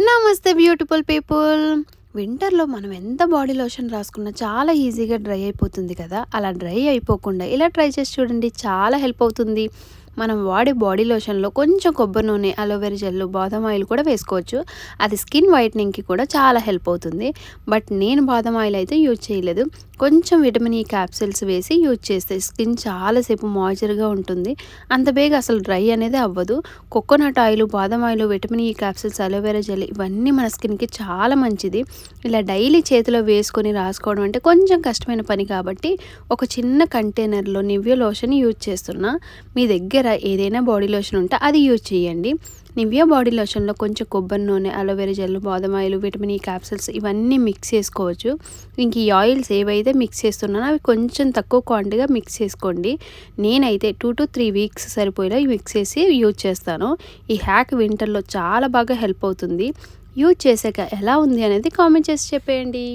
నమస్తే beautiful people. వింటర్‌లో మనం ఎంత బాడీ లోషన్ రాసుకున్నా చాలా ఈజీగా డ్రై అయిపోతుంది కదా! అలా డ్రై అయిపోకుండా ఇలా ట్రై చేసి చూడండి. చాలా హెల్ప్ అవుతుంది. మనం వాడే బాడీ లోషన్‌లో కొంచెం కొబ్బరి నూనె, అలోవెరా జెల్, బాదం ఆయిల్ కూడా వేసుకోవచ్చు. అది స్కిన్ వైట్నింగ్‌కి కూడా చాలా హెల్ప్ అవుతుంది. బట్ నేను బాదం ఆయిల్ అయితే యూజ్ చేయలేదు. కొంచెం విటమిన్ ఈ క్యాప్సూల్స్ వేసి యూజ్ చేస్తే స్కిన్ చాలాసేపు మాయిశ్చర్‌గా ఉంటుంది. అంత బేగా అసలు డ్రై అనేది అవ్వదు. కోకోనట్ ఆయిల్, బాదం oil, vitamin E capsules, aloe vera gel ఇవన్నీ మన స్కిన్‌కి చాలా మంచిది. ఇలా డైలీ చేతిలో వేసుకొని రాసుకోవడం అంటే కొంచెం కష్టమైన పని కాబట్టి ఒక చిన్న కంటైనర్‌లో నివ్యా లోషన్ యూజ్ చేస్తున్నా. మీ దగ్గర ఏదైనా బాడీ లోషన్ ఉంటే అది యూజ్ చేయండి. నివ్యా బాడీ లోషన్‌లో కొంచెం కొబ్బరి నూనె, అలోవెరా జెల్, బాదం ఆయిల్, విటమిన్ ఈ క్యాప్సూల్స్ ఇవన్నీ మిక్స్ చేసుకోవచ్చు. ఇంక ఈ ఆయిల్స్ ఏవైతే మిక్స్ చేస్తున్నానో అవి కొంచెం తక్కువ క్వాంటిటీగా మిక్స్ చేసుకోండి. నేనైతే 2-3 వీక్స్ సరిపోయేలా మిక్స్ చేసి యూజ్ చేస్తాను. ఈ హ్యాక్ వింటర్‌లో చాలా బాగా హెల్ప్ అవుతుంది. యూజ్ చేశాక ఎలా ఉంది అనేది కామెంట్ చేసి చెప్పేయండి.